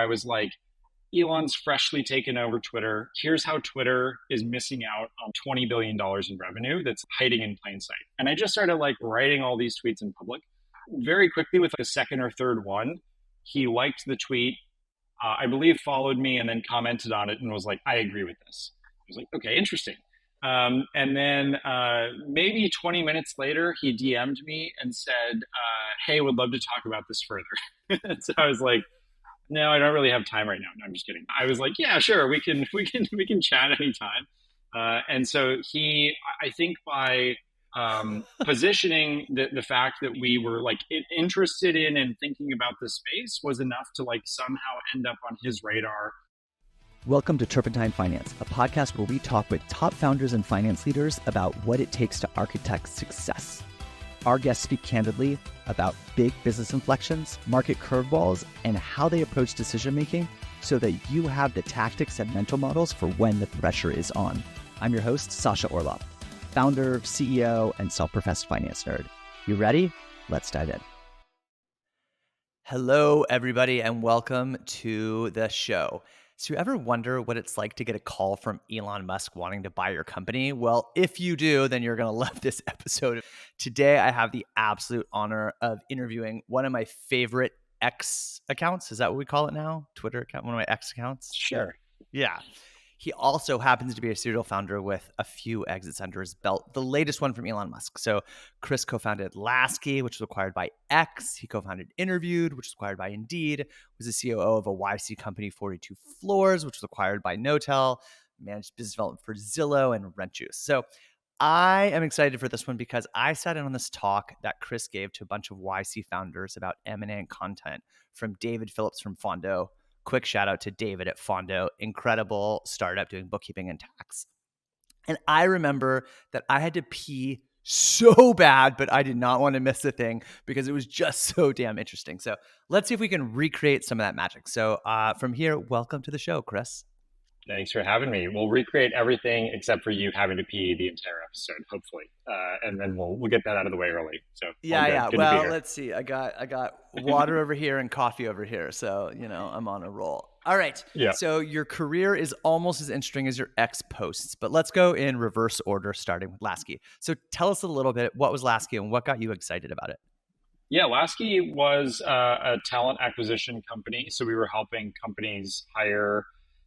I was like, Elon's freshly taken over Twitter. Here's how Twitter is missing out on $20 billion in revenue that's hiding in plain sight. And I just started like writing all these tweets in public. Very quickly, with the second or third one, he liked the tweet, I believe followed me and then commented on it and was like, I agree with this. I was like, okay, interesting. And then maybe 20 minutes later, he DM'd me and said, hey, would love to talk about this further. So I was like, no, I don't really have time right now. No, I'm just kidding. I was like, yeah, sure, we can chat anytime. And so I think by positioning the fact that we were like interested in and thinking about the space was enough to like somehow end up on his radar. Welcome to Turpentine Finance, a podcast where we talk with top founders and finance leaders about what it takes to architect success. Our guests speak candidly about big business inflections, market curveballs, and how they approach decision-making so that you have the tactics and mental models for when the pressure is on. I'm your host, Sasha Orloff, founder, CEO, and self-professed finance nerd. You ready? Let's dive in. Hello, everybody, and welcome to the show. So you ever wonder what it's like to get a call from Elon Musk wanting to buy your company? Well, if you do, then you're going to love this episode. Today, I have the absolute honor of interviewing one of my favorite X accounts. Is that what we call it now? Twitter account, one of my X accounts? Sure. Yeah. He also happens to be a serial founder with a few exits under his belt, the latest one from Elon Musk. So Chris co-founded Laskie, which was acquired by X. He co-founded Interviewed, which was acquired by Indeed, was the COO of a YC company, 42 Floors, which was acquired by Notel, managed business development for Zillow and Rent Juice. So I am excited for this one because I sat in on this talk that Chris gave to a bunch of YC founders about M&A and content from David Phillips from Fondo. Quick shout out to David at Fondo, incredible startup doing bookkeeping and tax. And I remember that I had to pee so bad, but I did not want to miss the thing because it was just so damn interesting. So let's see if we can recreate some of that magic. So from here, welcome to the show, Chris. Thanks for having me. We'll recreate everything except for you having to pee the entire episode, hopefully, and then we'll get that out of the way early. So yeah. Good Well, let's see. I got water over here and coffee over here, so I'm on a roll. All right. Yeah. So your career is almost as interesting as your X posts, but let's go in reverse order, starting with Laskie. So tell us a little bit. What was Laskie, and what got you excited about it? Yeah, Laskie was a talent acquisition company. So we were helping companies hire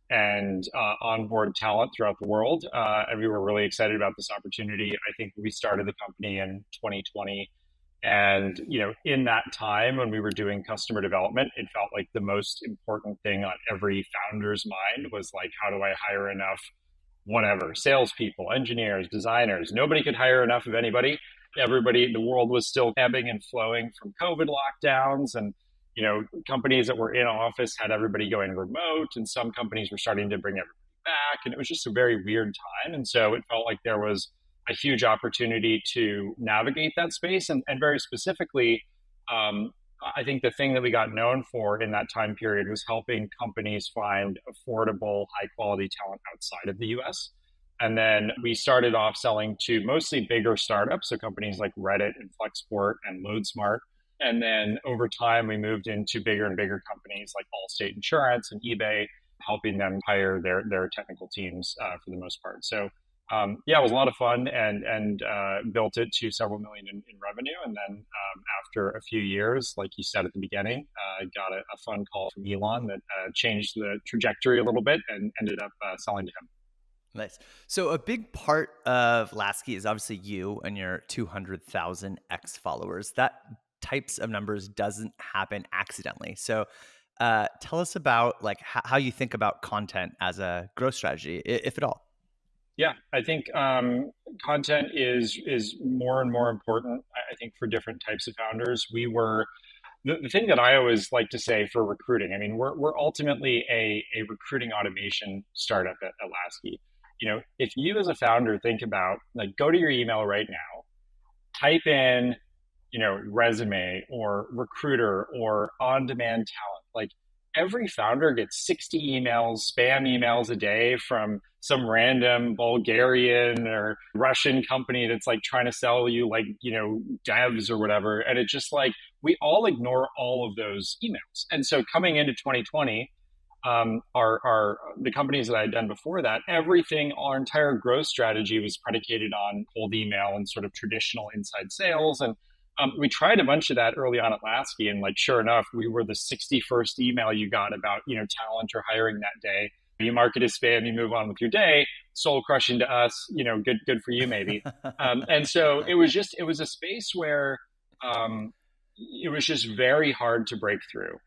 and onboard talent throughout the world. And we were really excited about this opportunity. I think we started the company in 2020. And, in that time when we were doing customer development, it felt like the most important thing on every founder's mind was like, how do I hire enough, whatever, salespeople, engineers, designers? Nobody could hire enough of anybody. Everybody, the world was still ebbing and flowing from COVID lockdowns, and companies that were in office had everybody going remote, and some companies were starting to bring everybody back, and it was just a very weird time. And so it felt like there was a huge opportunity to navigate that space, and very specifically, I think the thing that we got known for in that time period was helping companies find affordable, high quality talent outside of the US. And then we started off selling to mostly bigger startups, so companies like Reddit and Flexport and LoadSmart. And then over time, we moved into bigger and bigger companies like Allstate Insurance and eBay, helping them hire their technical teams for the most part. So it was a lot of fun, and built it to several million in revenue. And then after a few years, like you said at the beginning, I got a phone call from Elon that changed the trajectory a little bit and ended up selling to him. Nice. So a big part of Laskie is obviously you and your 200,000 X followers. That types of numbers doesn't happen accidentally. So tell us about like how you think about content as a growth strategy, if at all. Yeah, I think content is more and more important, I think, for different types of founders. The thing that I always like to say for recruiting, I mean, we're ultimately a recruiting automation startup at Laskie. If you as a founder think about, like, go to your email right now, type in, resume or recruiter or on-demand talent, like every founder gets 60 emails, spam emails a day from some random Bulgarian or Russian company that's like trying to sell you like, devs or whatever. And it's just like, we all ignore all of those emails. And so coming into 2020, our the companies that I had done before that, everything, our entire growth strategy was predicated on cold email and sort of traditional inside sales. And we tried a bunch of that early on at Laskie, and like sure enough, we were the 61st email you got about talent or hiring that day. You mark it as spam, you move on with your day. Soul crushing to us, good for you maybe. And so it was a space where it was just very hard to break through.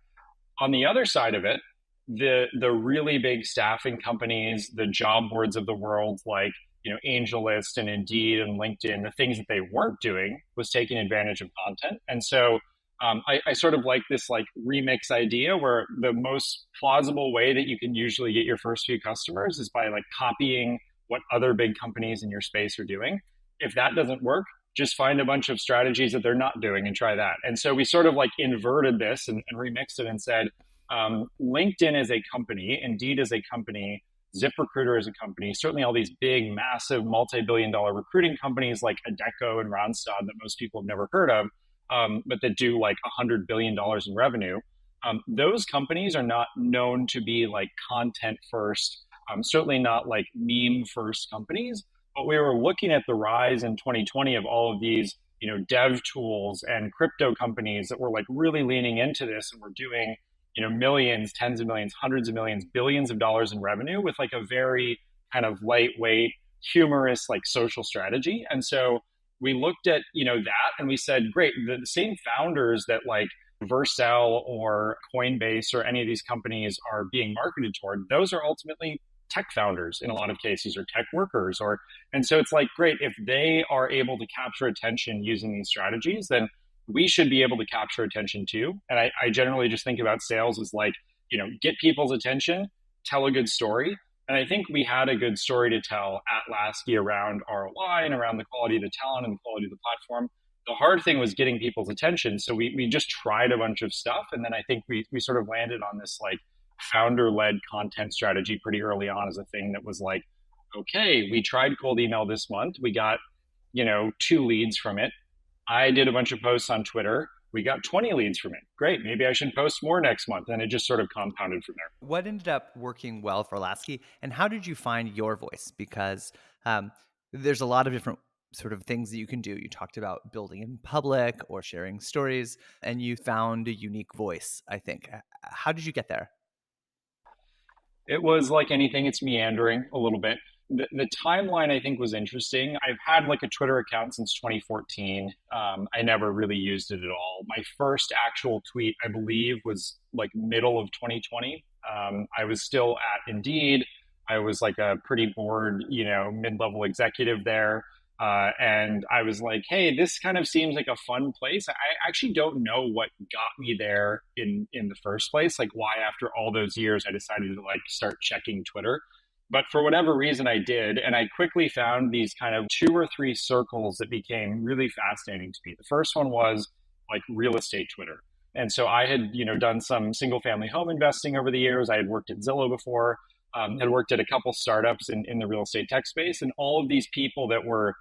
On the other side of it, the really big staffing companies, the job boards of the world, like AngelList and Indeed and LinkedIn, the things that they weren't doing was taking advantage of content. And so I sort of like this like remix idea where the most plausible way that you can usually get your first few customers is by like copying what other big companies in your space are doing. If that doesn't work, just find a bunch of strategies that they're not doing and try that. And so we sort of like inverted this and remixed it and said, LinkedIn is a company, Indeed is a company, ZipRecruiter is a company, certainly all these big, massive, multi-billion-dollar recruiting companies like Adecco and Randstad that most people have never heard of, but that do like $100 billion in revenue. Those companies are not known to be like content first, certainly not like meme first companies. But we were looking at the rise in 2020 of all of these, dev tools and crypto companies that were like really leaning into this and were doing, millions, tens of millions, hundreds of millions, billions of dollars in revenue with like a very kind of lightweight, humorous, like social strategy. And so we looked at, that and we said, great, the same founders that like Vercel or Coinbase or any of these companies are being marketed toward, those are ultimately tech founders in a lot of cases or tech workers and so it's like great if they are able to capture attention using these strategies, then we should be able to capture attention too. And I generally just think about sales as like get people's attention, tell a good story. And I think we had a good story to tell at Laskie around ROI and around the quality of the talent and the quality of the platform. The hard thing was getting people's attention, so we just tried a bunch of stuff, and then I think we sort of landed on this like founder-led content strategy pretty early on as a thing that was like, okay, we tried cold email this month. We got, 2 leads from it. I did a bunch of posts on Twitter. We got 20 leads from it. Great. Maybe I should post more next month. And it just sort of compounded from there. What ended up working well for Laskie, and how did you find your voice? Because there's a lot of different sort of things that you can do. You talked about building in public or sharing stories, and you found a unique voice, I think. How did you get there? It was like anything, it's meandering a little bit. The timeline I think was interesting. I've had like a Twitter account since 2014. I never really used it at all. My first actual tweet, I believe, was like middle of 2020. I was still at Indeed. I was like a pretty bored, mid-level executive there. And I was like, hey, this kind of seems like a fun place. I actually don't know what got me there in the first place, like why after all those years I decided to like start checking Twitter. But for whatever reason I did, and I quickly found these kind of 2 or 3 circles that became really fascinating to me. The first one was like real estate Twitter. And so I had, done some single family home investing over the years. I had worked at Zillow before, had worked at a couple startups in the real estate tech space, and all of these people that were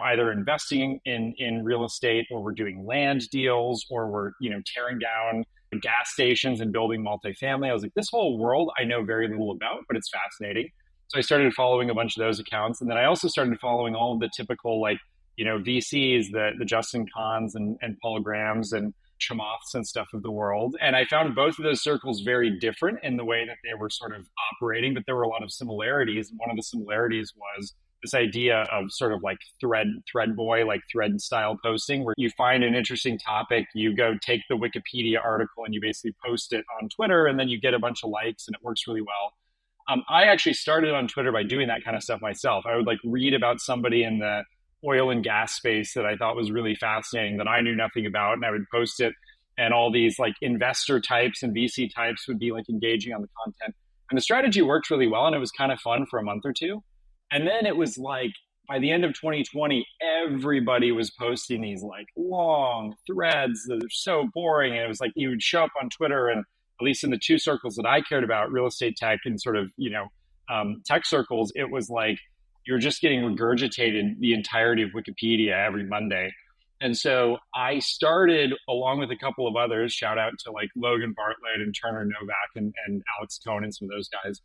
either investing in real estate or were doing land deals or were tearing down gas stations and building multifamily. I was like, this whole world I know very little about, but it's fascinating. So I started following a bunch of those accounts, and then I also started following all of the typical like VCs, the Justin Kahns and Paul Grahams and Chamaths and stuff of the world. And I found both of those circles very different in the way that they were sort of operating, but there were a lot of similarities. One of the similarities was this idea of sort of like thread boy, like thread style posting, where you find an interesting topic, you go take the Wikipedia article and you basically post it on Twitter, and then you get a bunch of likes, and it works really well. I actually started on Twitter by doing that kind of stuff myself. I would like read about somebody in the oil and gas space that I thought was really fascinating that I knew nothing about, and I would post it, and all these like investor types and VC types would be like engaging on the content. And the strategy worked really well, and it was kind of fun for a month or two. And then it was like by the end of 2020, everybody was posting these like long threads that are so boring. And it was like you would show up on Twitter, and at least in the 2 circles that I cared about, real estate tech and sort of, tech circles, it was like you're just getting regurgitated the entirety of Wikipedia every Monday. And so I started along with a couple of others, shout out to like Logan Bartlett and Turner Novak and Alex Cohn and some of those guys.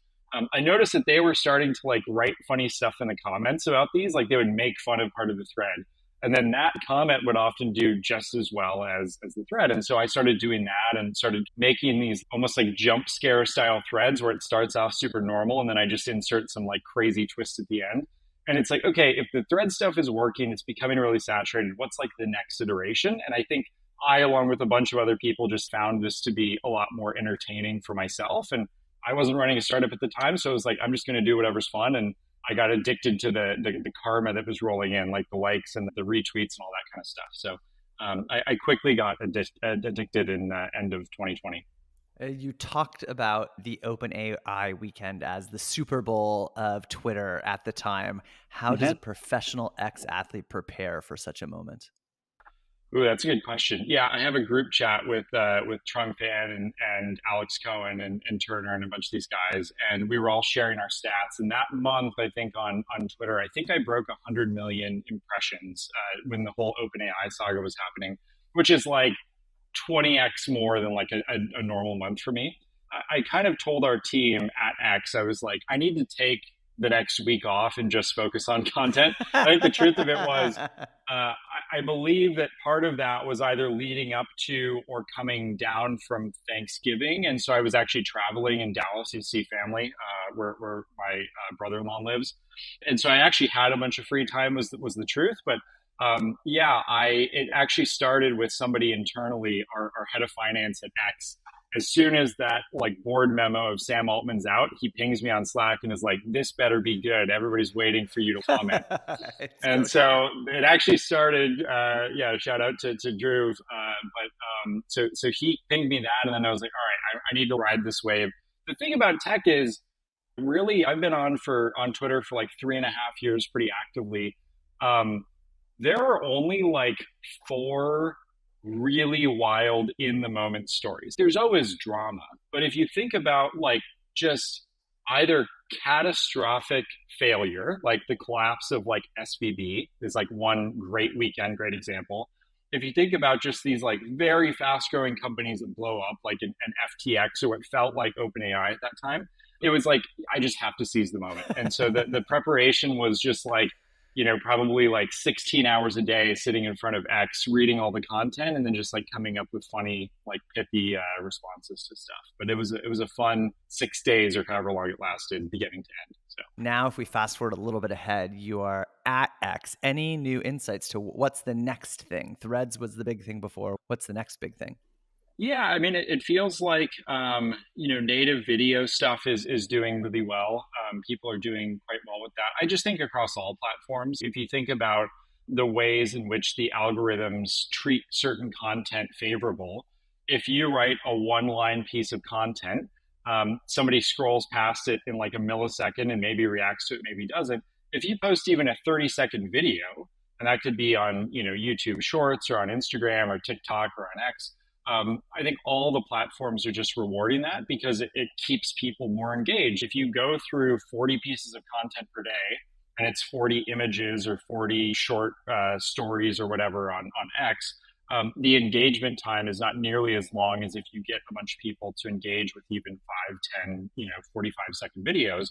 I noticed that they were starting to like write funny stuff in the comments about these. Like they would make fun of part of the thread. And then that comment would often do just as well as the thread. And so I started doing that and started making these almost like jump scare style threads where it starts off super normal and then I just insert some like crazy twist at the end. And it's like, okay, if the thread stuff is working, it's becoming really saturated. What's like the next iteration? And I think I, along with a bunch of other people, just found this to be a lot more entertaining for myself. And I wasn't running a startup at the time. So I was like, I'm just going to do whatever's fun. And I got addicted to the karma that was rolling in, like the likes and the retweets and all that kind of stuff. So I quickly got addicted in the end of 2020. You talked about the OpenAI weekend as the Super Bowl of Twitter at the time. How does a professional ex-athlete prepare for such a moment? Ooh, that's a good question. Yeah, I have a group chat with Trung Fan and Alex Cohen and Turner and a bunch of these guys, and we were all sharing our stats. And that month, I think on Twitter, I think I broke 100 million impressions when the whole OpenAI saga was happening, which is like 20x more than like a normal month for me. I kind of told our team at X, I was like, I need to take the next week off and just focus on content. I think the truth of it was, I believe that part of that was either leading up to or coming down from Thanksgiving. And so I was actually traveling in Dallas to see family, where my brother-in-law lives. And so I actually had a bunch of free time was the truth. But it actually started with somebody internally, our head of finance at X. As soon as that like board memo of Sam Altman's out, he pings me on Slack and is like, "This better be good. Everybody's waiting for you to comment." And so it actually started. Shout out to Drew. So he pinged me that, and then I was like, "All right, I need to ride this wave." The thing about tech is, really, I've been on Twitter for like 3.5 years, pretty actively. There are only like 4 really wild in the moment stories. There's always drama, but if you think about like just either catastrophic failure, like the collapse of like SVB is like one great weekend, great example. If you think about just these like very fast growing companies that blow up, like an FTX or what felt like OpenAI at that time, it was like, I just have to seize the moment. And so the preparation was just like, probably like 16 hours a day sitting in front of X, reading all the content, and then just like coming up with funny, like pithy responses to stuff. But it was a fun 6 days or however long it lasted, beginning to end. So now, if we fast forward a little bit ahead, you are at X. Any new insights to what's the next thing? Threads was the big thing before. What's the next big thing? Yeah, I mean, it feels like native video stuff is doing really well. People are doing quite well with that. I just think across all platforms, if you think about the ways in which the algorithms treat certain content favorable, if you write a one-line piece of content, somebody scrolls past it in like a millisecond and maybe reacts to it, maybe doesn't. If you post even a 30-second video, and that could be on YouTube Shorts or on Instagram or TikTok or on X. I think all the platforms are just rewarding that because it keeps people more engaged. If you go through 40 pieces of content per day and it's 40 images or 40 short stories or whatever on X, the engagement time is not nearly as long as if you get a bunch of people to engage with even 5, 10, 45-second videos.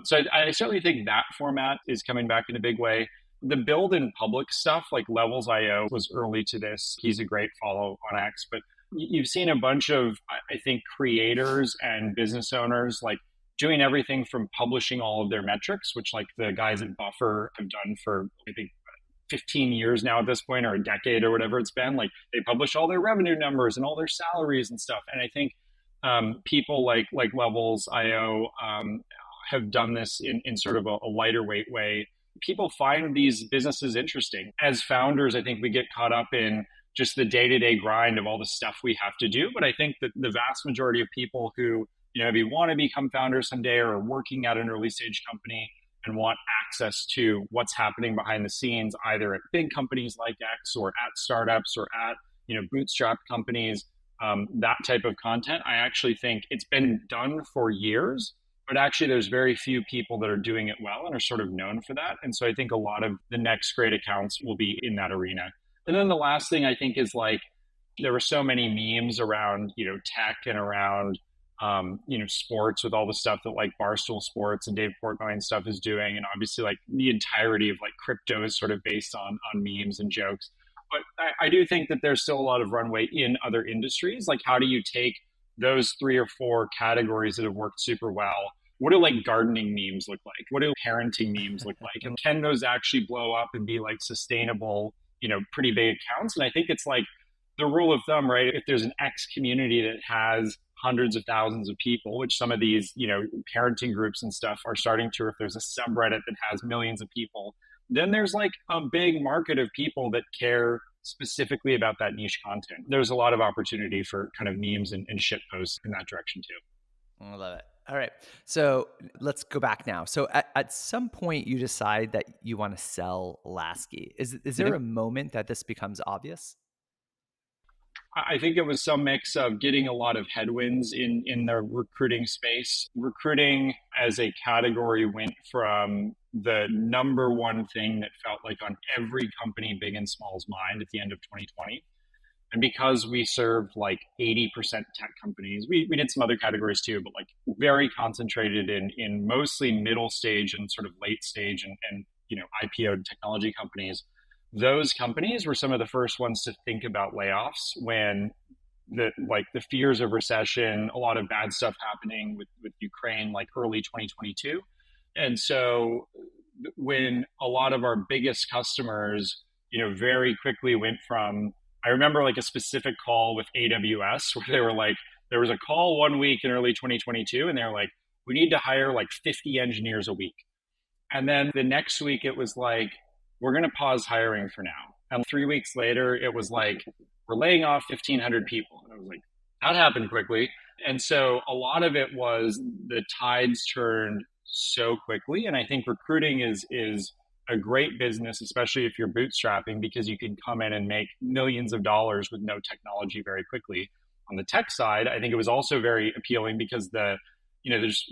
So I certainly think that format is coming back in a big way. The build in public stuff like Levels.io was early to this. He's a great follow on X, but you've seen a bunch of, I think, creators and business owners like doing everything from publishing all of their metrics, which like the guys at Buffer have done for, I think, 15 years now at this point, or a decade or whatever it's been. Like they publish all their revenue numbers and all their salaries and stuff. And I think people like Levels.io have done this in sort of a lighter weight way. People find these businesses interesting. As founders, I think we get caught up in just the day-to-day grind of all the stuff we have to do. But I think that the vast majority of people who, maybe want to become founders someday or are working at an early stage company and want access to what's happening behind the scenes, either at big companies like X or at startups or at, bootstrap companies, that type of content, I actually think it's been done for years. But actually, there's very few people that are doing it well and are sort of known for that. And so I think a lot of the next great accounts will be in that arena. And then the last thing I think is like there were so many memes around tech and around sports with all the stuff that like Barstool Sports and Dave Portnoy and stuff is doing, and obviously like the entirety of like crypto is sort of based on memes and jokes. But I do think that there's still a lot of runway in other industries. Like, how do you take those three or four categories that have worked super well? What do like gardening memes look like? What do parenting memes look like? And can those actually blow up and be like sustainable, pretty big accounts? And I think it's like the rule of thumb, right? If there's an X community that has hundreds of thousands of people, which some of these, parenting groups and stuff are starting to, or if there's a subreddit that has millions of people, then there's like a big market of people that care specifically about that niche content. There's a lot of opportunity for kind of memes and shit posts in that direction too. I love it. All right. So let's go back now. So at some point you decide that you want to sell Laskie. Is there a moment that this becomes obvious? I think it was some mix of getting a lot of headwinds in the recruiting space. Recruiting as a category went from the number one thing that felt like on every company, big and small's mind at the end of 2020. And because we served like 80% tech companies, we did some other categories too, but like very concentrated in mostly middle stage and sort of late stage and IPO technology companies. Those companies were some of the first ones to think about layoffs when the fears of recession, a lot of bad stuff happening with Ukraine, like early 2022. And so when a lot of our biggest customers, very quickly went from, I remember like a specific call with AWS where they were like, there was a call one week in early 2022 and they were like, we need to hire like 50 engineers a week. And then the next week it was like, we're going to pause hiring for now. And 3 weeks later, it was like, we're laying off 1,500 people. And I was like, that happened quickly. And so a lot of it was the tides turned so quickly. And I think recruiting is a great business, especially if you're bootstrapping, because you can come in and make millions of dollars with no technology very quickly. On the tech side, I think it was also very appealing because there's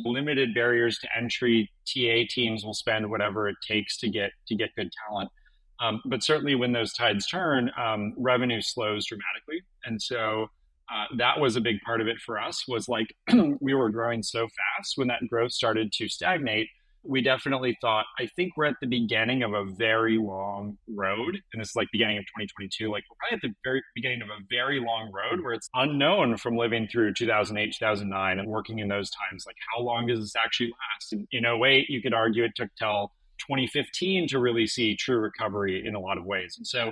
limited barriers to entry. TA teams will spend whatever it takes to get good talent. But certainly when those tides turn, revenue slows dramatically. And so that was a big part of it for us, was like we were growing so fast. When that growth started to stagnate, we definitely thought, I think we're at the beginning of a very long road. And this is like beginning of 2022. Like we're probably at the very beginning of a very long road where it's unknown from living through 2008, 2009 and working in those times. Like how long does this actually last? And in 08, you could argue it took till 2015 to really see true recovery in a lot of ways. And so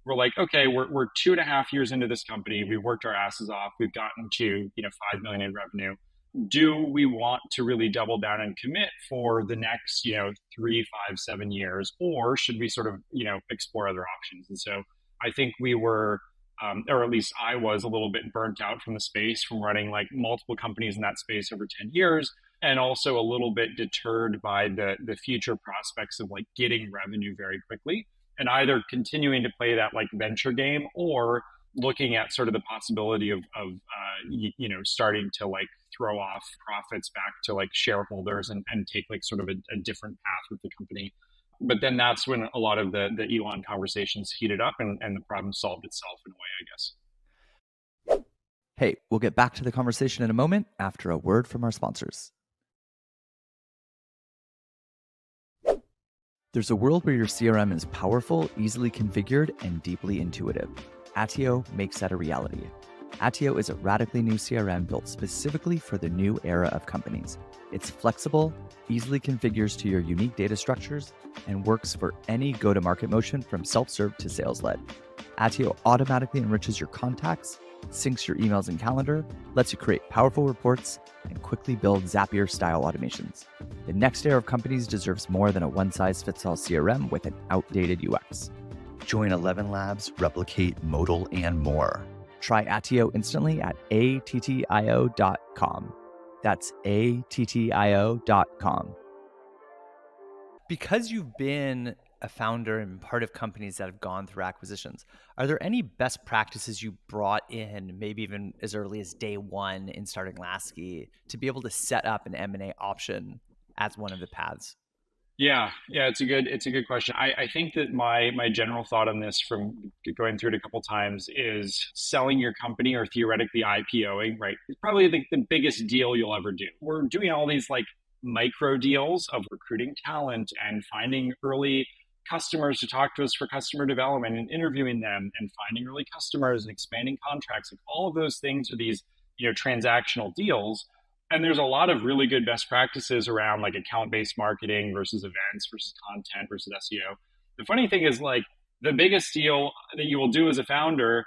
we're like, okay, we're 2.5 years into this company. We've worked our asses off. We've gotten to, 5 million in revenue. Do we want to really double down and commit for the next 3, 5, 7 years, or should we sort of explore other options? And so I think we were, or at least I was, a little bit burnt out from the space, from running like multiple companies in that space over 10 years, and also a little bit deterred by the future prospects of like getting revenue very quickly, and either continuing to play that like venture game or looking at sort of the possibility of starting to like throw off profits back to like shareholders and take like sort of a different path with the company. But then that's when a lot of the Elon conversations heated up, and the problem solved itself in a way, I guess. Hey, we'll get back to the conversation in a moment after a word from our sponsors. There's a world where your CRM is powerful, easily configured, and deeply intuitive. Attio makes that a reality. Attio is a radically new CRM built specifically for the new era of companies. It's flexible, easily configures to your unique data structures, and works for any go-to-market motion from self-serve to sales-led. Attio automatically enriches your contacts, syncs your emails and calendar, lets you create powerful reports, and quickly build Zapier-style automations. The next era of companies deserves more than a one-size-fits-all CRM with an outdated UX. Join 11 Labs, Replicate, Modal, and more. Try Attio instantly at attio.com. That's attio.com. Because you've been a founder and part of companies that have gone through acquisitions, are there any best practices you brought in, maybe even as early as day one in starting Laskie, to be able to set up an M&A option as one of the paths? Yeah, it's a good question. I think that my general thought on this from going through it a couple times is selling your company or theoretically IPOing, right? It's probably the biggest deal you'll ever do. We're doing all these like micro deals of recruiting talent and finding early customers to talk to us for customer development and interviewing them and finding early customers and expanding contracts. Like all of those things are these, transactional deals, and there's a lot of really good best practices around like account based marketing versus events versus content versus SEO. The funny thing is, like, the biggest deal that you will do as a founder,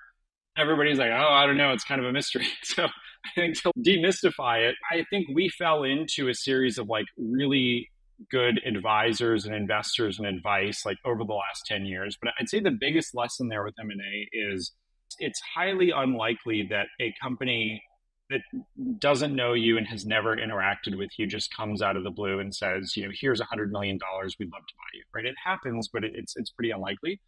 everybody's like, oh, I don't know, it's kind of a mystery. So I think to demystify it, I think we fell into a series of like really good advisors and investors and advice like over the last 10 years. But I'd say the biggest lesson there with M&A is it's highly unlikely that a company that doesn't know you and has never interacted with you just comes out of the blue and says, here's $100 million, we'd love to buy you, right? It happens, but it's pretty unlikely.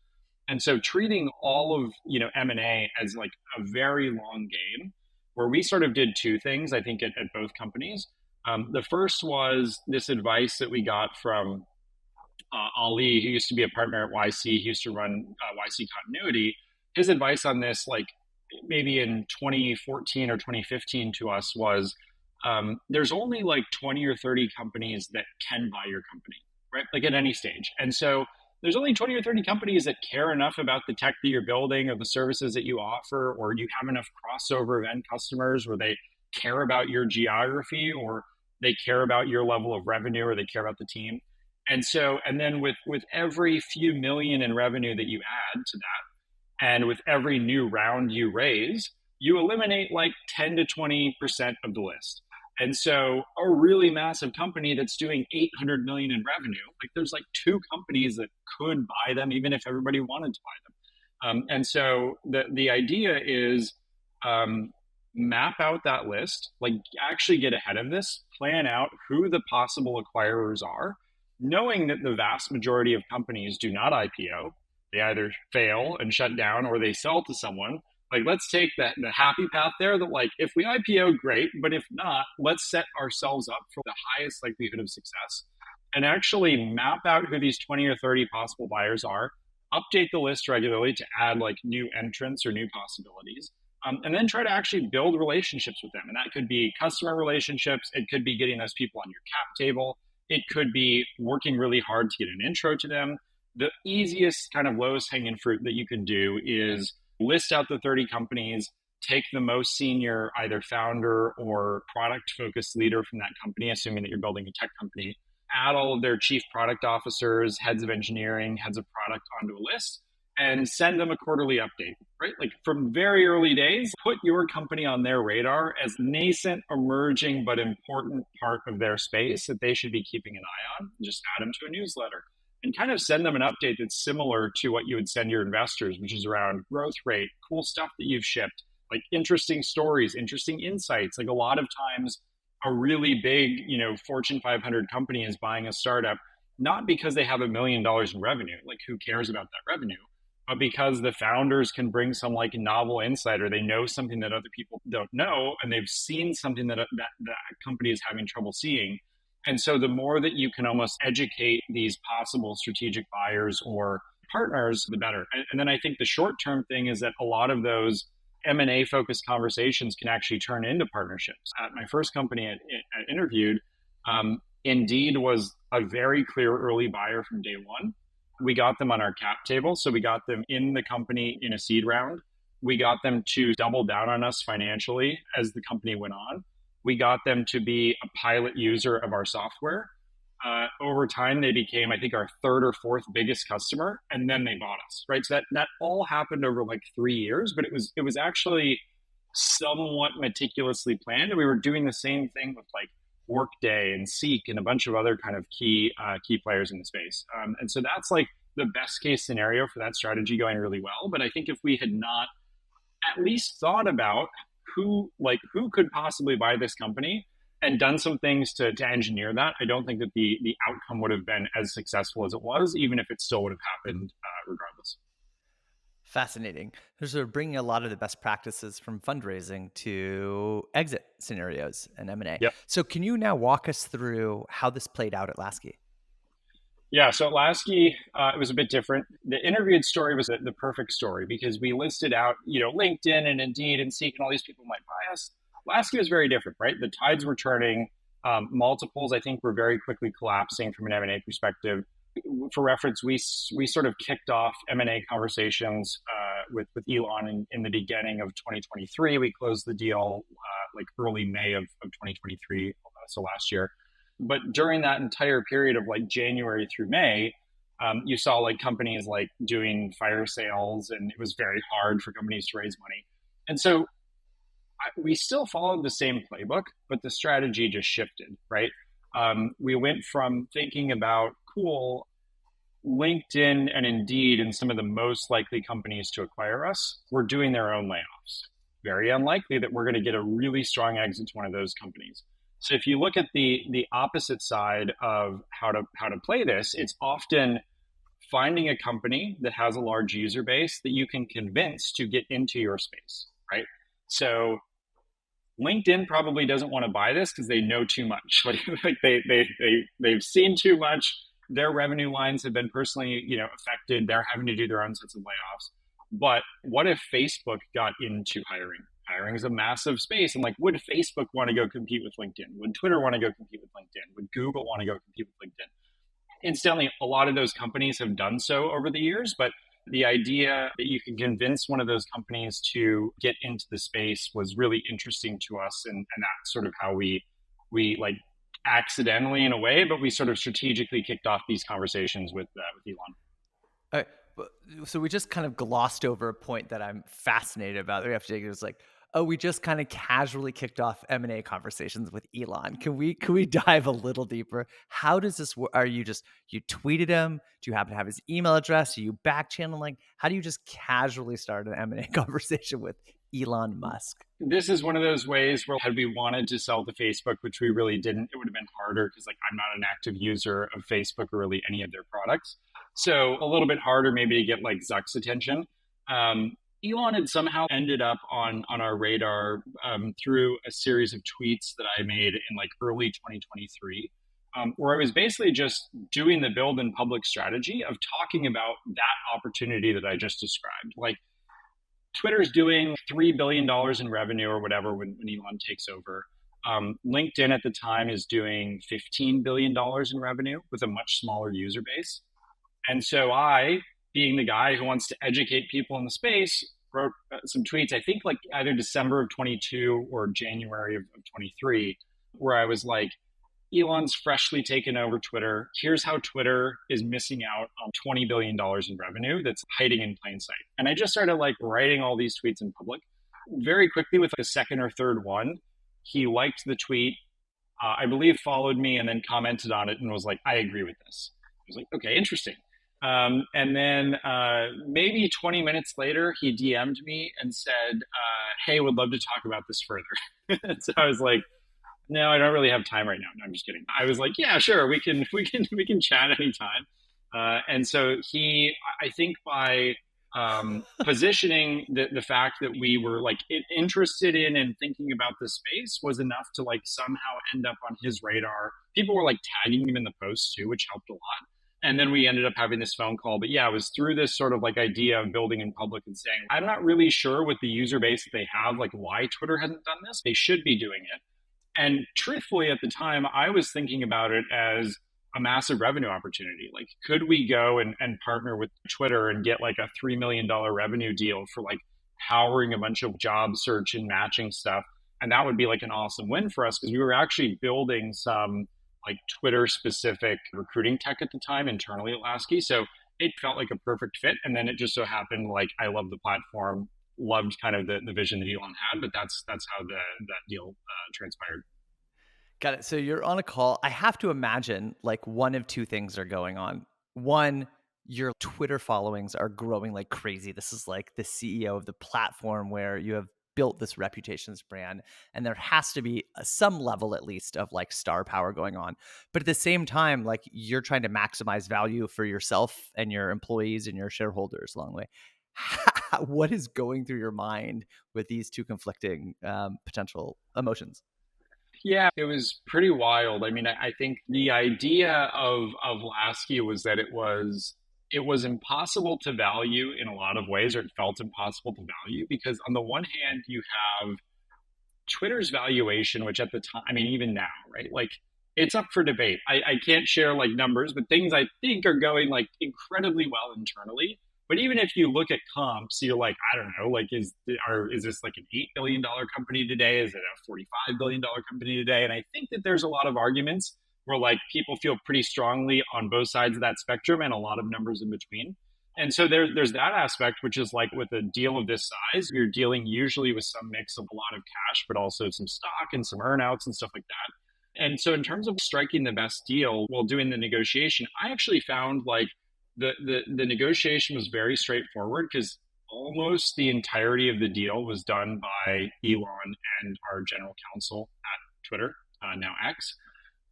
And so treating all of M&A as like a very long game, where we sort of did two things, I think, at both companies. The first was this advice that we got from Ali, who used to be a partner at YC. He used to run YC Continuity. His advice on this, like maybe in 2014 or 2015 to us, was there's only like 20 or 30 companies that can buy your company, right? Like at any stage. And so there's only 20 or 30 companies that care enough about the tech that you're building or the services that you offer, or you have enough crossover of end customers where they care about your geography or they care about your level of revenue or they care about the team. And then with every few million in revenue that you add to that, and with every new round you raise, you eliminate like 10 to 20% of the list. And so a really massive company that's doing 800 million in revenue, like there's like two companies that could buy them even if everybody wanted to buy them. And so the idea is map out that list, like actually get ahead of this, plan out who the possible acquirers are, knowing that the vast majority of companies do not IPO. They either fail and shut down or they sell to someone. Like, let's take the happy path there, that like if we IPO, great, but if not, let's set ourselves up for the highest likelihood of success and actually map out who these 20 or 30 possible buyers are, update the list regularly to add like new entrants or new possibilities. And then try to actually build relationships with them. And that could be customer relationships. It could be getting those people on your cap table. It could be working really hard to get an intro to them. The easiest kind of lowest hanging fruit that you can do is list out the 30 companies, take the most senior, either founder or product focused leader from that company, assuming that you're building a tech company, add all of their chief product officers, heads of engineering, heads of product onto a list, and send them a quarterly update, right? Like from very early days, put your company on their radar as nascent, emerging, but important part of their space that they should be keeping an eye on. Just add them to a newsletter and kind of send them an update that's similar to what you would send your investors, which is around growth rate, cool stuff that you've shipped, like interesting stories, interesting insights. Like a lot of times, a really big, Fortune 500 company is buying a startup, not because they have $1 million in revenue, like who cares about that revenue, but because the founders can bring some like novel insight, or they know something that other people don't know, and they've seen something that company is having trouble seeing. And so the more that you can almost educate these possible strategic buyers or partners, the better. And then I think the short term thing is that a lot of those M&A focused conversations can actually turn into partnerships. At my first company I interviewed, Indeed was a very clear early buyer from day one. We got them on our cap table. So we got them in the company in a seed round. We got them to double down on us financially as the company went on. We got them to be a pilot user of our software. Over time, they became, I think, our third or fourth biggest customer, and then they bought us, right? So that all happened over like 3 years, but it was actually somewhat meticulously planned. And we were doing the same thing with like Workday and Seek and a bunch of other kind of key players in the space. And so that's like the best case scenario for that strategy going really well. But I think if we had not at least thought about who could possibly buy this company and done some things to engineer that, I don't think that the outcome would have been as successful as it was, even if it still would have happened regardless. Fascinating. They're bringing a lot of the best practices from fundraising to exit scenarios and M&A. Yep. So can you now walk us through how this played out at Laskie? Yeah, so at Laskie, it was a bit different. The interviewed story was the perfect story because we listed out, LinkedIn and Indeed and Seek and all these people might buy us. Laskie was very different, right? The tides were turning. Multiples, I think, were very quickly collapsing from an M&A perspective. For reference, we sort of kicked off M&A conversations with Elon in the beginning of 2023. We closed the deal like early May of 2023, so last year. But during that entire period of like January through May, you saw like companies like doing fire sales, and it was very hard for companies to raise money. And so we still followed the same playbook, but the strategy just shifted, right? We went from thinking about cool LinkedIn and Indeed and some of the most likely companies to acquire us were doing their own layoffs. Very unlikely that we're going to get a really strong exit to one of those companies. So if you look at the opposite side of how to play this, it's often finding a company that has a large user base that you can convince to get into your space, right? So LinkedIn probably doesn't want to buy this because they know too much. Like they've seen too much. Their revenue lines have been personally, affected. They're having to do their own sets of layoffs. But what if Facebook got into hiring? Hiring is a massive space. And like, would Facebook want to go compete with LinkedIn? Would Twitter want to go compete with LinkedIn? Would Google want to go compete with LinkedIn? Incidentally, a lot of those companies have done so over the years, but the idea that you can convince one of those companies to get into the space was really interesting to us, and that's sort of how we like accidentally in a way, but we sort of strategically kicked off these conversations with Elon. All right. So we just kind of glossed over a point that I'm fascinated about. We have to take it as like, oh, we just kind of casually kicked off M&A conversations with Elon. Can we dive a little deeper? How does this work? Are you tweeted him? Do you happen to have his email address? Are you back channeling? How do you just casually start an M&A conversation with Elon Musk? This is one of those ways where had we wanted to sell to Facebook, which we really didn't, it would have been harder because like I'm not an active user of Facebook or really any of their products. So a little bit harder maybe to get like Zuck's attention. Elon had somehow ended up on our radar through a series of tweets that I made in like early 2023, where I was basically just doing the build in public strategy of talking about that opportunity that I just described. Like Twitter's doing $3 billion in revenue or whatever when Elon takes over. LinkedIn at the time is doing $15 billion in revenue with a much smaller user base. And so I, being the guy who wants to educate people in the space, wrote some tweets, I think like either December of 22 or January of 23, where I was like, Elon's freshly taken over Twitter. Here's how Twitter is missing out on $20 billion in revenue that's hiding in plain sight. And I just started like writing all these tweets in public. Very quickly, with like a second or third one, he liked the tweet, I believe followed me and then commented on it and was like, I agree with this. I was like, okay, interesting. And then maybe 20 minutes later, he DM'd me and said, hey, would love to talk about this further. So I was like, no, I don't really have time right now. No, I'm just kidding. I was like, yeah, sure, we can chat anytime. And so I think by positioning the fact that we were like interested in and thinking about the space was enough to like somehow end up on his radar. People were like tagging him in the posts too, which helped a lot. And then we ended up having this phone call. But yeah, it was through this sort of like idea of building in public and saying, I'm not really sure with the user base that they have, like why Twitter hasn't done this. They should be doing it. And truthfully, at the time, I was thinking about it as a massive revenue opportunity. Like, could we go and partner with Twitter and get like a $3 million revenue deal for like powering a bunch of job search and matching stuff? And that would be like an awesome win for us because we were actually building some like Twitter specific recruiting tech at the time internally at Laskie. So it felt like a perfect fit. And then it just so happened like I love the platform, loved kind of the vision that Elon had, but that's how that deal transpired. Got it. So you're on a call. I have to imagine like one of two things are going on. One, your Twitter followings are growing like crazy. This is like the CEO of the platform where you have built this reputations brand, and there has to be some level at least of like star power going on. But at the same time, like you're trying to maximize value for yourself and your employees and your shareholders along the way. What is going through your mind with these two conflicting potential emotions? Yeah, it was pretty wild. I mean, I think the idea of Laskie was that it was impossible to value in a lot of ways, or it felt impossible to value because on the one hand you have Twitter's valuation, which at the time, I mean, even now, right? Like it's up for debate. I can't share like numbers, but things I think are going like incredibly well internally. But even if you look at comps, you're like, I don't know, like is this like an $8 billion company today? Is it a $45 billion company today? And I think that there's a lot of arguments where like people feel pretty strongly on both sides of that spectrum and a lot of numbers in between. And so there's that aspect, which is like with a deal of this size, you're dealing usually with some mix of a lot of cash, but also some stock and some earnouts and stuff like that. And so in terms of striking the best deal while doing the negotiation, I actually found like the negotiation was very straightforward because almost the entirety of the deal was done by Elon and our general counsel at Twitter, now X.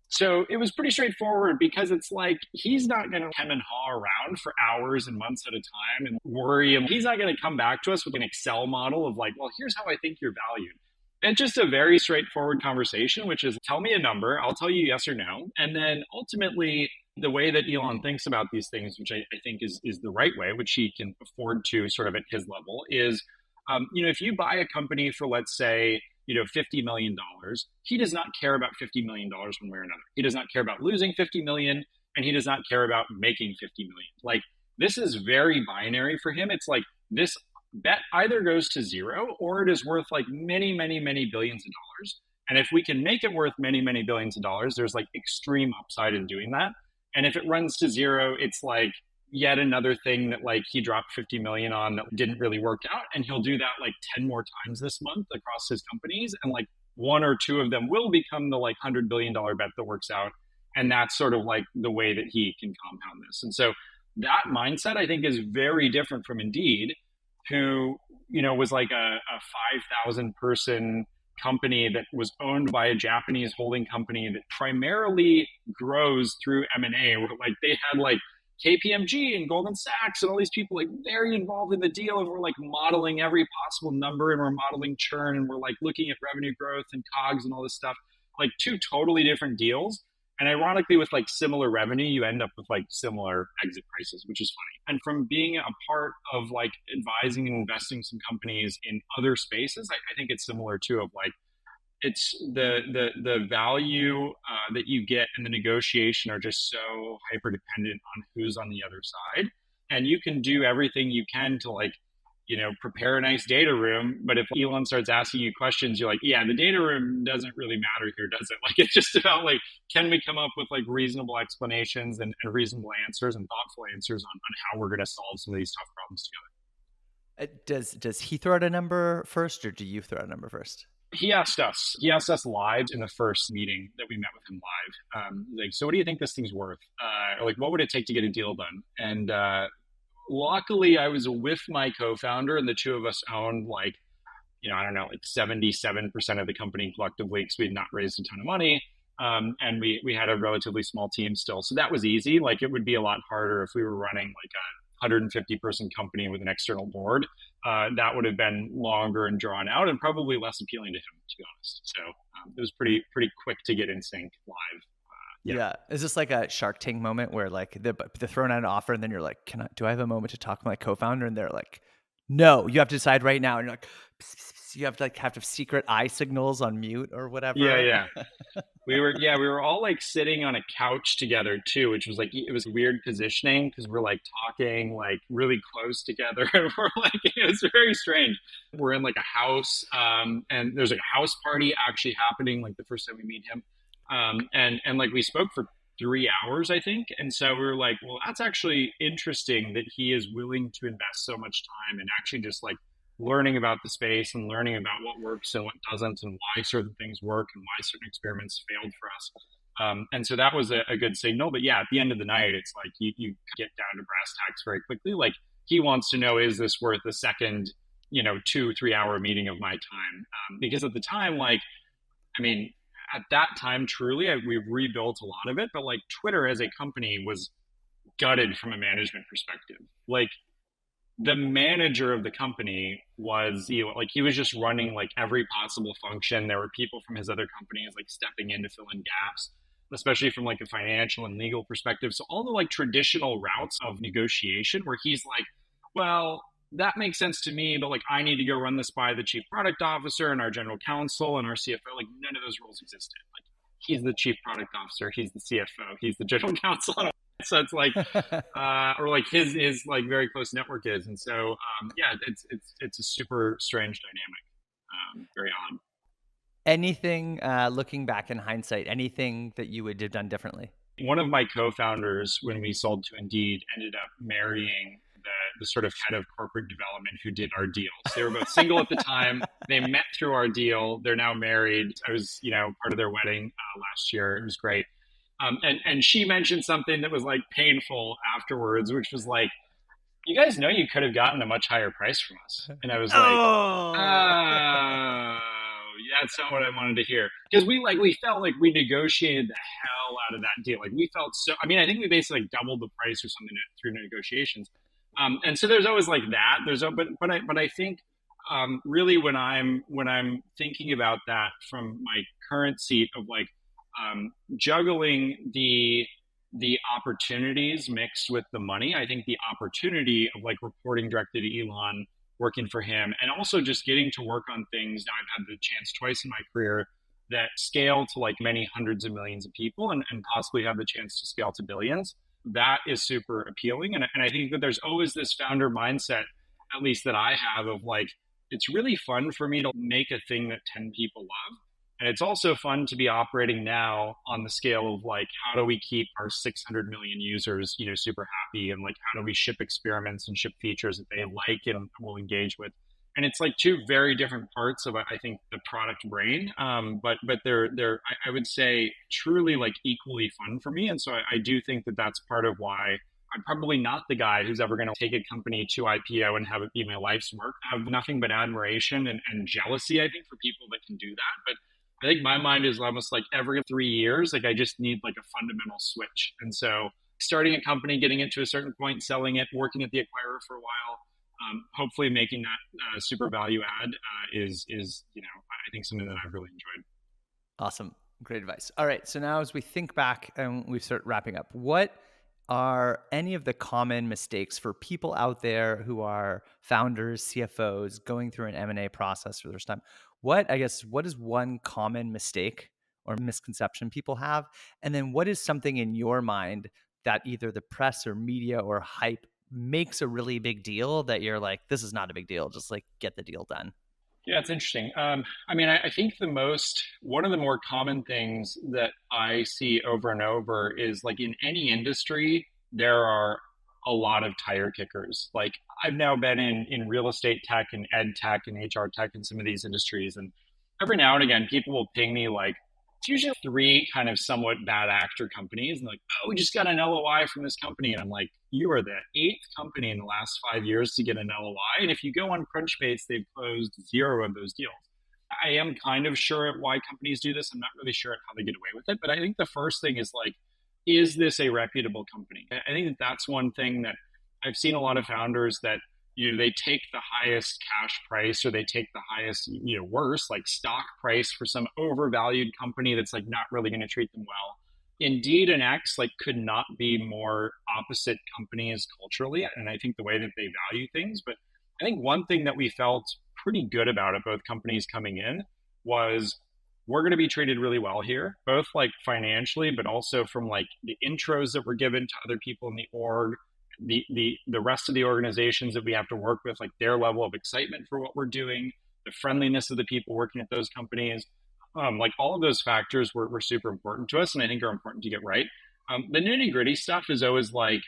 So it was pretty straightforward because it's like he's not going to hem and haw around for hours and months at a time and worry. And he's not going to come back to us with an Excel model of like, well, here's how I think you're valued. It's just a very straightforward conversation, which is tell me a number, I'll tell you yes or no. And then ultimately, the way that Elon thinks about these things, which I think is the right way, which he can afford to sort of at his level, is if you buy a company for, let's say, $50 million, he does not care about $50 million one way or another. He does not care about losing 50 million, and he does not care about making 50 million. Like this is very binary for him. It's like this bet either goes to zero or it is worth like many, many, many billions of dollars. And if we can make it worth many, many billions of dollars, there's like extreme upside in doing that. And if it runs to zero, it's like yet another thing that like he dropped 50 million on that didn't really work out, and he'll do that like 10 more times this month across his companies, and like one or two of them will become the like $100 billion bet that works out. And that's sort of like the way that he can compound this. And so that mindset I think is very different from Indeed, who was like a 5,000 person company that was owned by a Japanese holding company that primarily grows through M&A, where like they had like KPMG and Goldman Sachs and all these people like very involved in the deal, and we're like modeling every possible number, and we're modeling churn, and we're like looking at revenue growth and COGS and all this stuff, like two totally different deals. And ironically, with like similar revenue, you end up with like similar exit prices, which is funny. And from being a part of like advising and investing some companies in other spaces, I think it's similar too, of like it's the value that you get in the negotiation are just so hyper dependent on who's on the other side. And you can do everything you can to like prepare a nice data room, but if Elon starts asking you questions, you're like, yeah, the data room doesn't really matter here, does it? Like it's just about like, can we come up with like reasonable explanations and reasonable answers and thoughtful answers on how we're going to solve some of these tough problems together. Does he throw out a number first, or do you throw out a number first? He asked us. He asked us live in the first meeting that we met with him live. Like, so what do you think this thing's worth? Or like, what would it take to get a deal done? And luckily, I was with my co-founder, and the two of us owned like, I don't know, like 77% of the company collectively, because we had not raised a ton of money. And we had a relatively small team still. So that was easy. Like it would be a lot harder if we were running like a 150 person company with an external board. That would have been longer and drawn out and probably less appealing to him, to be honest. So it was pretty quick to get in sync live. Yeah. Is this like a Shark Tank moment where like they're throwing out an offer, and then you're like, do I have a moment to talk to my co-founder? And they're like, no, you have to decide right now. And you're like, pss, pss, pss. You have to like have secret eye signals on mute or whatever. Yeah. We were all like sitting on a couch together too, which was like, it was weird positioning because we're like talking like really close together. And we're like, it was very strange. We're in like a house, and there's like a house party actually happening like the first time we meet him. And like we spoke for 3 hours, I think. And so we were like, well, that's actually interesting that he is willing to invest so much time and actually just like learning about the space and learning about what works and what doesn't and why certain things work and why certain experiments failed for us. And so that was a good signal. But yeah, at the end of the night, it's like you get down to brass tacks very quickly. Like he wants to know, is this worth a second, 2-3 hour meeting of my time? Because at the time, like, I mean, at that time, truly, we've rebuilt a lot of it. But like Twitter as a company was gutted from a management perspective. Like the manager of the company was, like he was just running like every possible function. There were people from his other companies like stepping in to fill in gaps, especially from like a financial and legal perspective. So all the like traditional routes of negotiation where he's like, well, that makes sense to me, but like I need to go run this by the chief product officer and our general counsel and our CFO. Like none of those roles existed. Like he's the chief product officer, he's the CFO, he's the general counsel. So it's like, or like his like very close network is, and so yeah, it's a super strange dynamic, very odd. Anything, looking back in hindsight, anything that you would have done differently? One of my co-founders, when we sold to Indeed, ended up marrying the sort of head of corporate development who did our deal. So they were both single at the time. They met through our deal. They're now married. I was, part of their wedding last year. It was great. And she mentioned something that was like painful afterwards, which was like, you guys know you could have gotten a much higher price from us. And I was like, Oh. oh, that's not what I wanted to hear. Because we felt like we negotiated the hell out of that deal. Like we felt so, I mean, I think we basically like doubled the price or something through negotiations. And so there's always like that. But I think really when I'm thinking about that from my current seat of like juggling the opportunities mixed with the money. I think the opportunity of like reporting directly to Elon, working for him, and also just getting to work on things. Now I've had the chance twice in my career that scale to like many hundreds of millions of people and possibly have the chance to scale to billions. That is super appealing. And I think that there's always this founder mindset, at least that I have, of like, it's really fun for me to make a thing that 10 people love. And it's also fun to be operating now on the scale of like, how do we keep our 600 million users, super happy? And like, how do we ship experiments and ship features that they like and will engage with? And it's like two very different parts of, I think, the product brain. But they're I would say truly like equally fun for me. And so I do think that that's part of why I'm probably not the guy who's ever going to take a company to IPO and have it be my life's work. I have nothing but admiration and jealousy, I think, for people that can do that. But I think my mind is almost like every 3 years, like I just need like a fundamental switch. And so starting a company, getting it to a certain point, selling it, working at the acquirer for a while, hopefully making that super value add is I think something that I've really enjoyed. Awesome. Great advice. All right. So now as we think back and we start wrapping up, what are any of the common mistakes for people out there who are founders, CFOs, going through an M&A process for the first time? What is one common mistake or misconception people have? And then what is something in your mind that either the press or media or hype makes a really big deal that you're like, this is not a big deal, just like get the deal done? Yeah, it's interesting. I mean, I think one of the more common things that I see over and over is like in any industry, there are a lot of tire kickers. Like I've now been in real estate tech and ed tech and HR tech in some of these industries. And every now and again, people will ping me like, it's usually three kind of somewhat bad actor companies. And like, oh, we just got an LOI from this company. And I'm like, you are the eighth company in the last 5 years to get an LOI. And if you go on Crunchbase, they've closed zero of those deals. I am kind of sure at why companies do this. I'm not really sure at how they get away with it. But I think the first thing is like, is this a reputable company? I think that that's one thing that I've seen a lot of founders that they take the highest cash price or they take the highest worse like stock price for some overvalued company that's like not really going to treat them well. Indeed and X like could not be more opposite companies culturally, and I think the way that they value things. But I think one thing that we felt pretty good about at both companies coming in was we're going to be treated really well here, both like financially, but also from like the intros that were given to other people in the org, the rest of the organizations that we have to work with, like their level of excitement for what we're doing, the friendliness of the people working at those companies, like all of those factors were super important to us, and I think are important to get right. The nitty gritty stuff is always like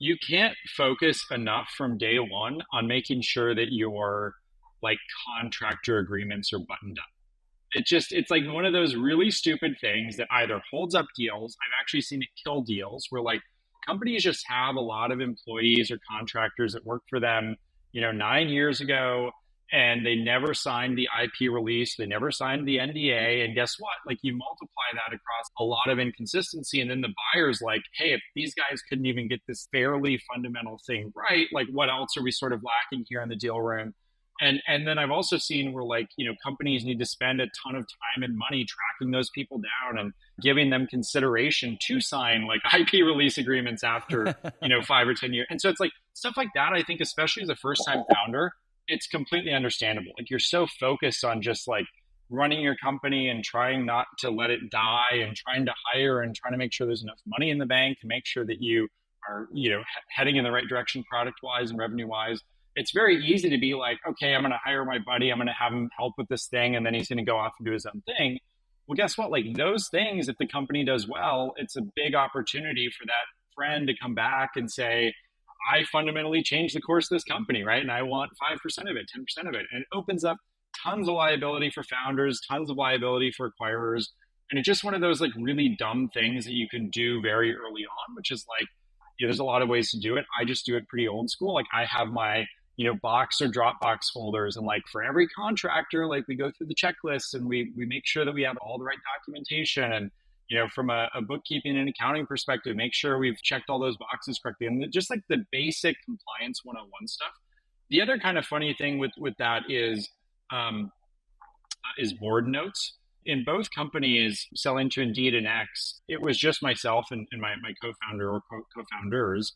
you can't focus enough from day one on making sure that your like contractor agreements are buttoned up. It's like one of those really stupid things that either holds up deals. I've actually seen it kill deals where like companies just have a lot of employees or contractors that worked for them, 9 years ago. and they never signed the IP release. They never signed the NDA. And guess what? Like you multiply that across a lot of inconsistency. And then the buyer's like, hey, if these guys couldn't even get this fairly fundamental thing right, like what else are we sort of lacking here in the deal room? And then I've also seen where like, companies need to spend a ton of time and money tracking those people down and giving them consideration to sign like IP release agreements after, 5 or 10 years. And so it's like stuff like that, I think, especially as a first time founder, it's completely understandable. Like you're so focused on just like running your company and trying not to let it die and trying to hire and trying to make sure there's enough money in the bank to make sure that you are, heading in the right direction product wise and revenue wise. It's very easy to be like, okay, I'm going to hire my buddy. I'm going to have him help with this thing. And then he's going to go off and do his own thing. Well, guess what? Like those things, if the company does well, it's a big opportunity for that friend to come back and say, I fundamentally changed the course of this company, right? And I want 5% of it, 10% of it. And it opens up tons of liability for founders, tons of liability for acquirers. And it's just one of those like really dumb things that you can do very early on, which is like, there's a lot of ways to do it. I just do it pretty old school. Like I have my, Box or Dropbox folders. And like for every contractor, like we go through the checklist and we make sure that we have all the right documentation. And from a bookkeeping and accounting perspective, make sure we've checked all those boxes correctly. And just like the basic compliance 101 stuff. The other kind of funny thing with that is board notes. In both companies, selling to Indeed and X, it was just myself and my co-founder or co-founders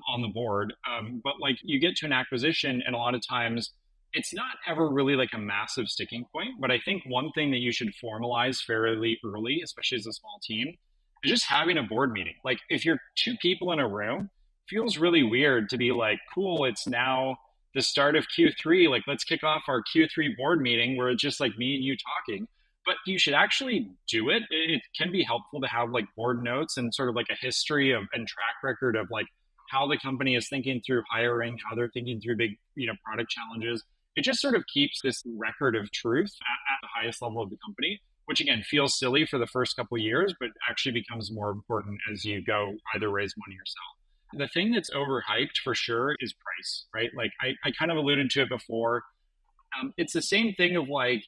on the board. But like you get to an acquisition, and a lot of times it's not ever really like a massive sticking point. But I think one thing that you should formalize fairly early, especially as a small team, is just having a board meeting. Like if you're two people in a room, it feels really weird to be like, cool, it's now the start of Q3. Like let's kick off our Q3 board meeting where it's just like me and you talking. But you should actually do it. It can be helpful to have like board notes and sort of like a history of and track record of like how the company is thinking through hiring, how they're thinking through big, product challenges. It just sort of keeps this record of truth at the highest level of the company, which again feels silly for the first couple of years, but actually becomes more important as you go either raise money or sell. The thing that's overhyped for sure is price, right? Like I kind of alluded to it before. It's the same thing of like,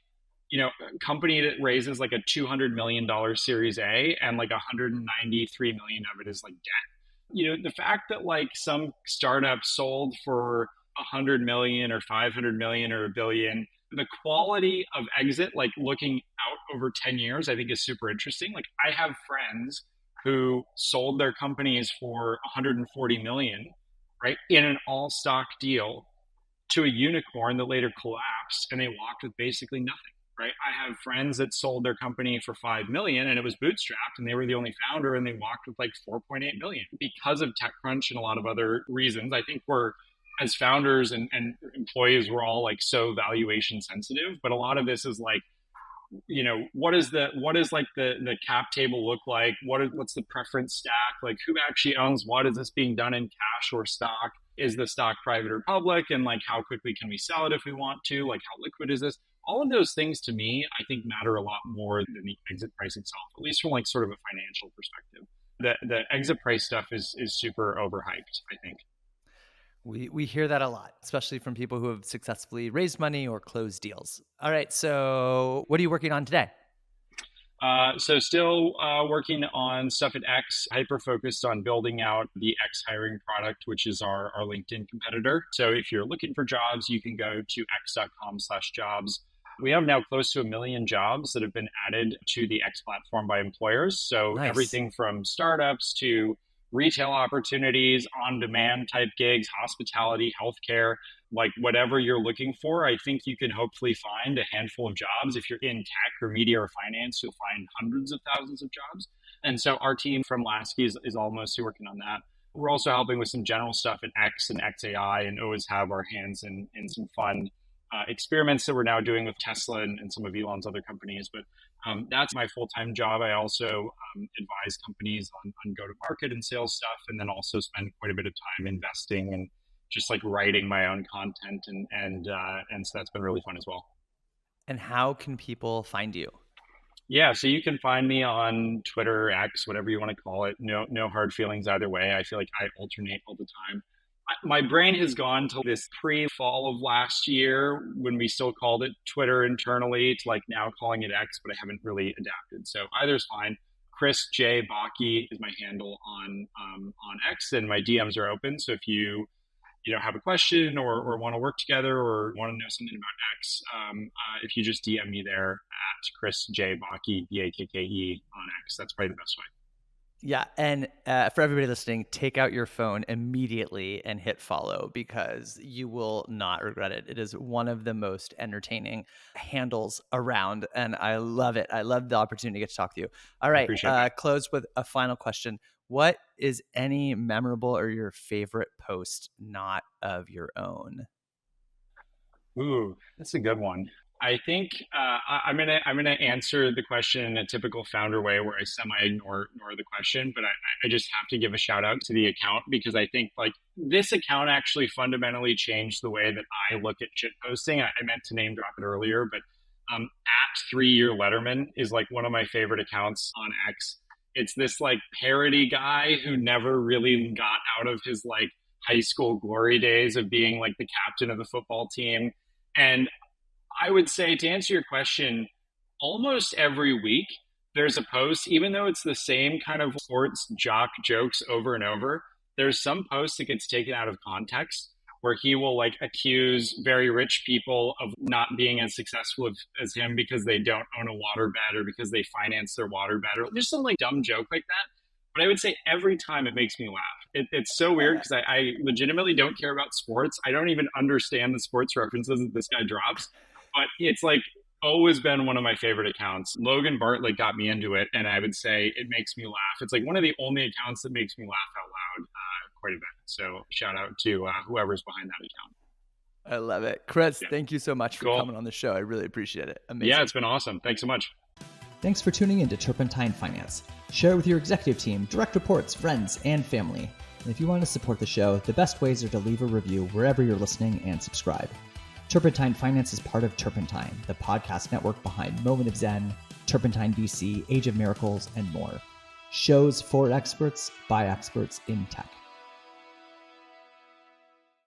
a company that raises like a $200 million Series A and like 193 million of it is like debt. The fact that like some startup sold for 100 million or 500 million or a billion, the quality of exit, like looking out over 10 years, I think is super interesting. Like I have friends who sold their companies for 140 million, right, in an all stock deal to a unicorn that later collapsed, and they walked with basically nothing. Right. I have friends that sold their company for 5 million and it was bootstrapped and they were the only founder and they walked with like 4.8 million because of TechCrunch and a lot of other reasons. I think we're, as founders and employees, we're all like so valuation sensitive, but a lot of this is like, what is like the cap table look like? What's the preference stack? Like who actually owns what? Is this being done in cash or stock? Is the stock private or public? And like how quickly can we sell it if we want to? Like how liquid is this? All of those things to me, I think matter a lot more than the exit price itself, at least from like sort of a financial perspective. The exit price stuff is super overhyped, I think. We hear that a lot, especially from people who have successfully raised money or closed deals. All right, so what are you working on today? So still working on stuff at X, hyper focused on building out the X hiring product, which is our LinkedIn competitor. So if you're looking for jobs, you can go to x.com/jobs. We have now close to 1 million jobs that have been added to the X platform by employers. So Nice. everything from startups to retail opportunities, on-demand type gigs, hospitality, healthcare, like whatever you're looking for, I think you can hopefully find a handful of jobs. If you're in tech or media or finance, you'll find hundreds of thousands of jobs. And so our team from Laskie is all mostly working on that. We're also helping with some general stuff in X and XAI and always have our hands in some fun experiments that we're now doing with Tesla and some of Elon's other companies. But that's my full-time job. I also advise companies on go-to-market and sales stuff, and then also spend quite a bit of time investing and just like writing my own content. And so that's been really fun as well. And how can people find you? Yeah, so you can find me on Twitter, X, whatever you want to call it. No hard feelings either way. I feel like I alternate all the time. My brain has gone to this pre-fall of last year when we still called it Twitter internally to like now calling it X, but I haven't really adapted. So either's fine. Chris J Bakke is my handle on X, and my DMs are open. So if you know have a question or want to work together or want to know something about X, if you just DM me there at Chris J Bakke Bakke on X, that's probably the best way. Yeah. And for everybody listening, take out your phone immediately and hit follow because you will not regret it. It is one of the most entertaining handles around. And I love it. I love the opportunity to get to talk to you. All I right. appreciate that. Close with a final question. What is any memorable or your favorite post not of your own? Ooh, that's a good one. I think I'm gonna answer the question in a typical founder way, where I semi ignore the question, but I just have to give a shout out to the account because I think like this account actually fundamentally changed the way that I look at shit posting. I meant to name drop it earlier, but at 3 Year Letterman is like one of my favorite accounts on X. It's this like parody guy who never really got out of his like high school glory days of being like the captain of the football team. And I would say to answer your question, almost every week there's a post, even though it's the same kind of sports jock jokes over and over. There's some post that gets taken out of context where he will like accuse very rich people of not being as successful as him because they don't own a waterbed or because they finance their waterbed or just some like dumb joke like that. But I would say every time it makes me laugh. It's so weird because I legitimately don't care about sports. I don't even understand the sports references that this guy drops. But it's like always been one of my favorite accounts. Logan Bartlett got me into it, and I would say it makes me laugh. It's like one of the only accounts that makes me laugh out loud quite a bit. So shout out to whoever's behind that account. I love it. Chris, Yeah. thank you so much for Cool. coming on the show. I really appreciate it. Amazing. Yeah, it's been awesome. Thanks so much. Thanks for tuning in to Turpentine Finance. Share it with your executive team, direct reports, friends, and family. And if you want to support the show, the best ways are to leave a review wherever you're listening and subscribe. Turpentine Finance is part of Turpentine, the podcast network behind Moment of Zen, Turpentine VC, Age of Miracles, and more. Shows for experts by experts in tech.